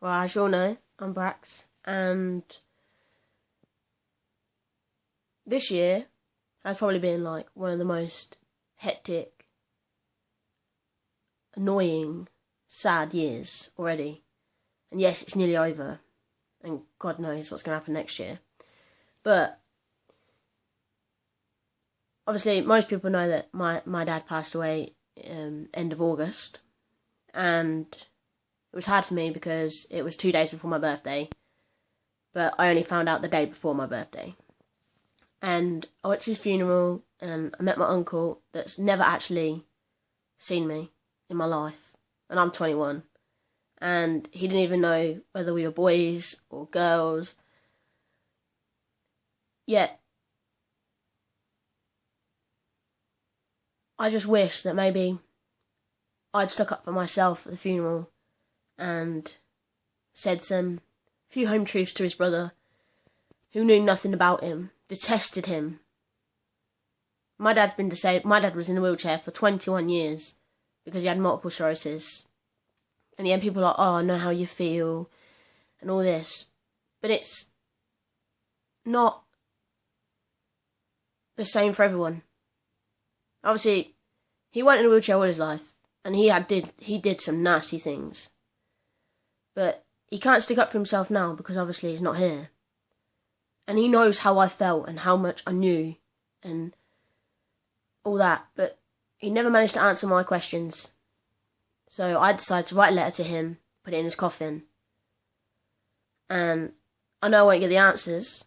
Well, as you all know, I'm Brax, and this year has probably been like one of the most hectic, annoying, sad years already. And yes, it's nearly over, and God knows what's going to happen next year. But obviously, most people know that my dad passed away end of August, and it was hard for me because it was 2 days before my birthday, but I only found out the day before my birthday. And I went to his funeral, and I met my uncle that's never actually seen me in my life, and I'm 21. And he didn't even know whether we were boys or girls. Yet, I just wish that maybe I'd stuck up for myself at the funeral and said some few home truths to his brother, who knew nothing about him, detested him. My dad's been disabled. My dad was in a wheelchair for 21 years because he had multiple sclerosis. And yeah, people are like, oh, I know how you feel and all this. But it's not the same for everyone. Obviously, he went in a wheelchair all his life, and he did some nasty things. But he can't stick up for himself now because obviously he's not here. And he knows how I felt and how much I knew and all that. But he never managed to answer my questions. So I decided to write a letter to him, put it in his coffin. And I know I won't get the answers,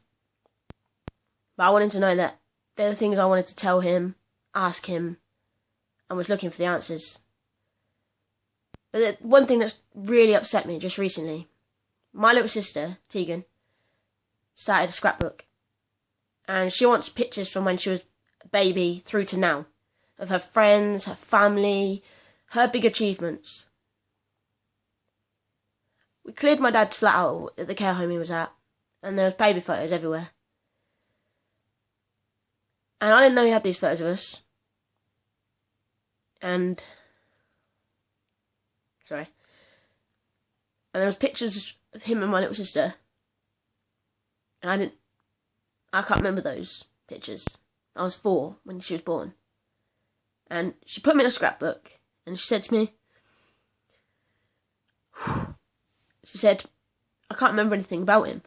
but I want him to know that they're the things I wanted to tell him, ask him, and was looking for the answers. But the one thing that's really upset me just recently, my little sister, Tegan, started a scrapbook. And she wants pictures from when she was a baby through to now, of her friends, her family, her big achievements. We cleared my dad's flat out at the care home he was at, and there was baby photos everywhere. And I didn't know he had these photos of us. And there was pictures of him and my little sister. And I can't remember those pictures. I was 4 when she was born. And she put me in a scrapbook, and she said to me, she said, I can't remember anything about him.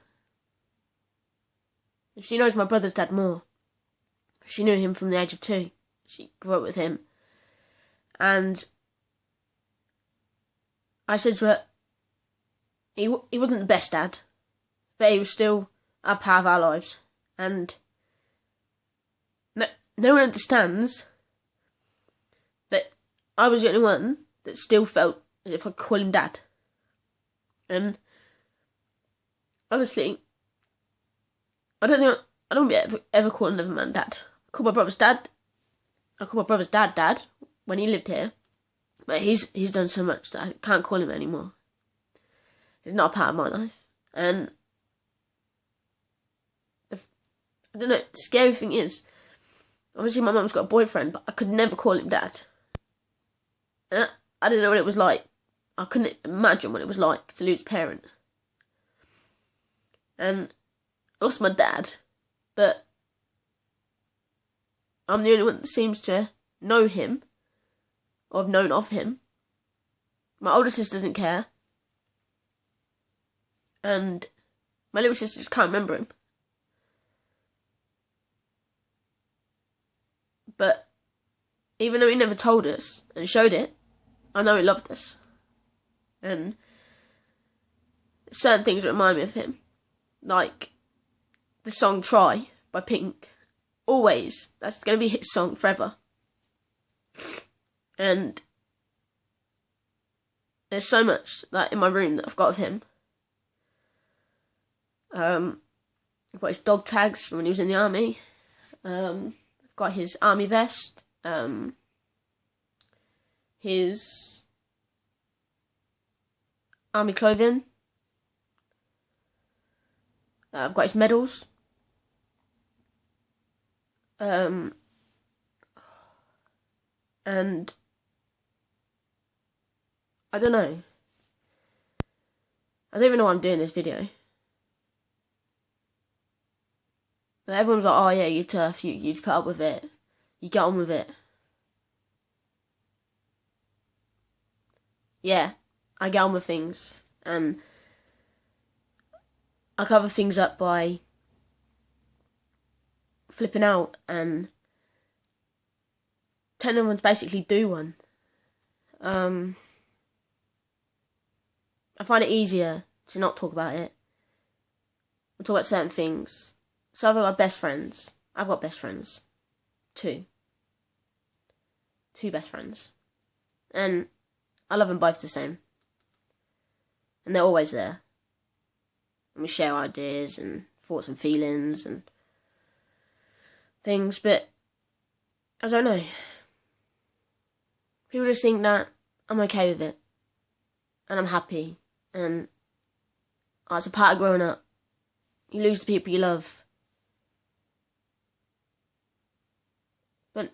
And she knows my brother's dad more. She knew him from the age of 2. She grew up with him. And I said to her, he wasn't the best dad, but he was still a part of our lives. And no one understands that I was the only one that still felt as if I could call him dad. And obviously, I don't be ever call another man dad. I call my brother's dad. I call my brother's dad when he lived here. But he's done so much that I can't call him anymore. He's not a part of my life. And I don't know, the scary thing is, obviously my mum's got a boyfriend, but I could never call him dad. And I didn't know what it was like. I couldn't imagine what it was like to lose a parent. And I lost my dad, but I'm the only one that seems to know him, or have known of him. My older sister doesn't care. And my little sister just can't remember him. But even though he never told us and showed it, I know he loved us. And certain things remind me of him. Like the song Try by Pink. Always. That's going to be his song forever. And there's so much that in my room that I've got of him. I've got his dog tags from when he was in the army. I've got his army vest. His army clothing. I've got his medals. And I don't know. I don't even know why I'm doing this video. But everyone's like, oh yeah, you're tough, you put up with it. You get on with it. Yeah, I get on with things. And I cover things up by flipping out and telling everyone to basically do one. I find it easier to not talk about it and talk about certain things. So I've got my best friends. I've got best friends. Two best friends. And I love them both the same. And they're always there. And we share ideas and thoughts and feelings and things, but I don't know. People just think that I'm okay with it. And I'm happy. And it's a part of growing up. You lose the people you love. But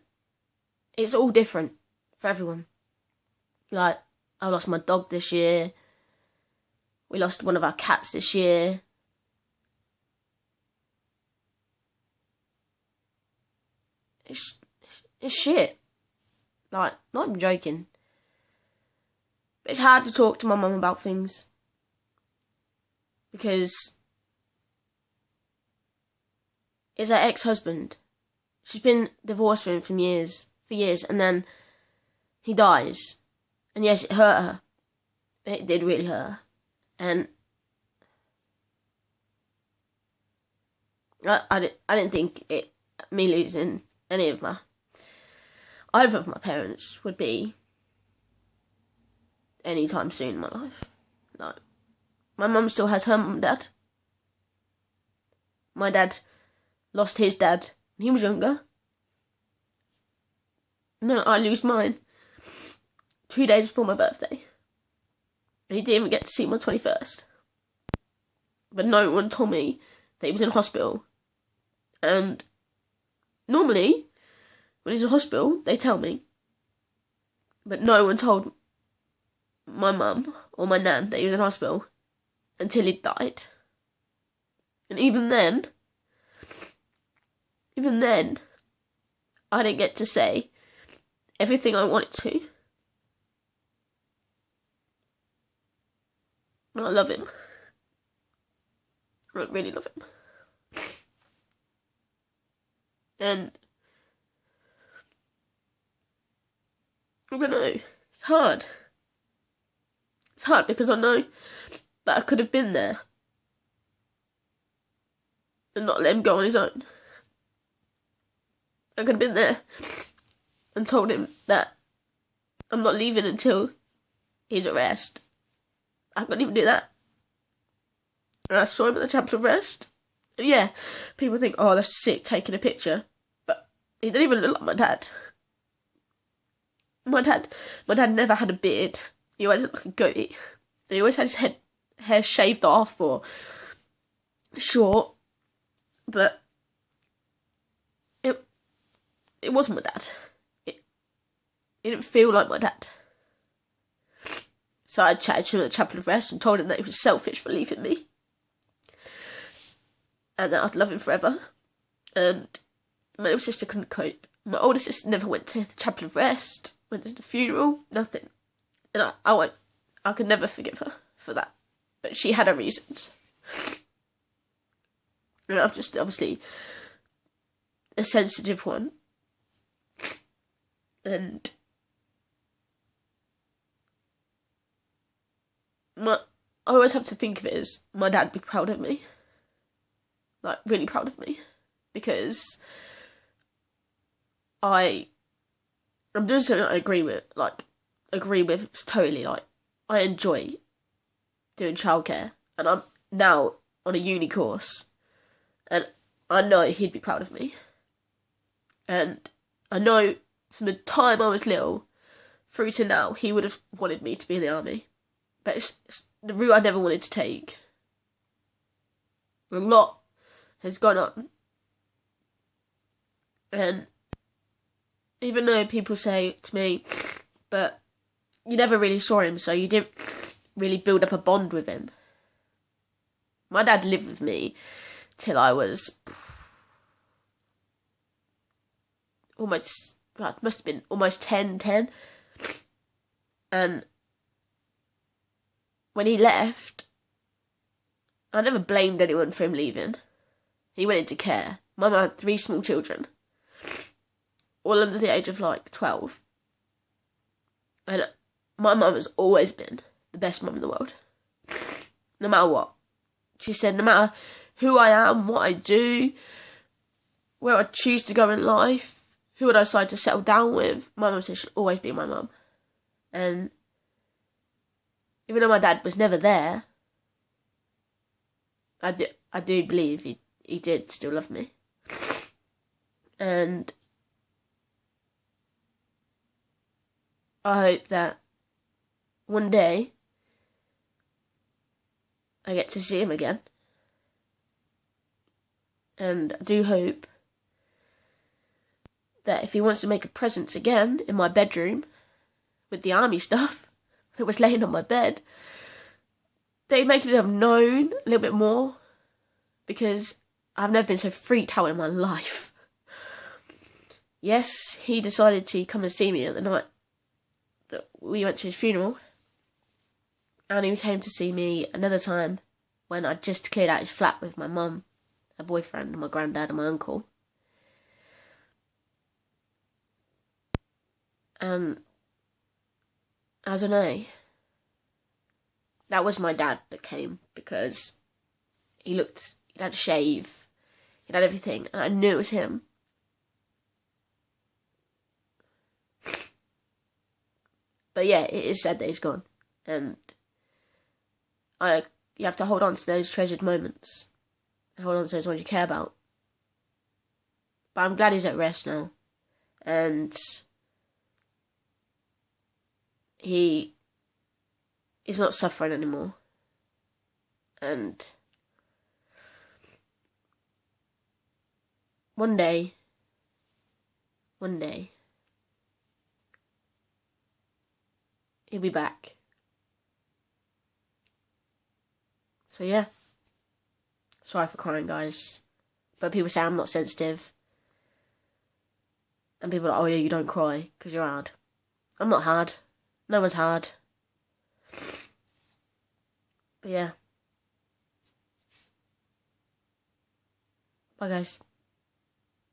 it's all different for everyone. Like, I lost my dog this year. We lost one of our cats this year. It's shit. Like, not even joking. But it's hard to talk to my mum about things. Because it's her ex-husband. She's been divorced from him for years, and then he dies. And yes, it hurt her. It did really hurt her. And I didn't think me losing either of my parents would be anytime soon in my life. Like, my mum still has her mum and dad. My dad lost his dad when he was younger. And then I lose mine 2 days before my birthday. And he didn't even get to see my 21st. But no one told me that he was in hospital. And normally, when he's in hospital, they tell me. But no one told my mum or my nan that he was in hospital until he died. And even then, I didn't get to say everything I wanted to. I love him. I really love him. And I don't know, it's hard. It's hard because I know that I could have been there and not let him go on his own. I could have been there and told him that I'm not leaving until his arrest. I couldn't even do that. And I saw him at the Chapel of Rest. And yeah, people think, oh, that's sick, taking a picture. But he didn't even look like my dad. My dad never had a beard. He always looked like a goatee. He always had his hair shaved off or short. But it wasn't my dad. It didn't feel like my dad. So I chatted to him at the Chapel of Rest and told him that he was selfish for leaving me. And that I'd love him forever. And my little sister couldn't cope. My older sister never went to the Chapel of Rest, went to the funeral, nothing. And I could never forgive her for that. But she had her reasons. And I'm just obviously a sensitive one. And I always have to think of it as my dad be proud of me. Like, really proud of me. Because I'm doing something I agree with totally. Like, I enjoy doing childcare. And I'm now on a uni course. And I know he'd be proud of me. And I know from the time I was little through to now, he would have wanted me to be in the army. But it's the route I never wanted to take. A lot has gone on. And even though people say to me, but you never really saw him, so you didn't really build up a bond with him. My dad lived with me till I was almost, well, it must have been almost 10. And when he left, I never blamed anyone for him leaving. He went into care. My mum had 3 small children, all under the age of 12. And my mum has always been the best mum in the world. No matter what. She said, no matter who I am, what I do, where I choose to go in life, who would I decide to settle down with, my mum said she'll always be my mum. And even though my dad was never there, I do believe he did still love me. And I hope that one day I get to see him again. And I do hope that if he wants to make a presence again in my bedroom with the army stuff that was laying on my bed, they make it have known a little bit more, because I've never been so freaked out in my life. Yes, he decided to come and see me at the night that we went to his funeral, and he came to see me another time when I'd just cleared out his flat with my mum, her boyfriend, and my granddad and my uncle. I don't know. That was my dad that came, because he'd had a shave, he'd had everything, and I knew it was him. But yeah, it is sad that he's gone, and you have to hold on to those treasured moments, and hold on to those ones you care about. But I'm glad he's at rest now, and he is not suffering anymore. And one day, he'll be back. So yeah, sorry for crying, guys. But people say I'm not sensitive. And people are like, oh yeah, you don't cry because you're hard. I'm not hard. No one's hard. But yeah. Bye, guys.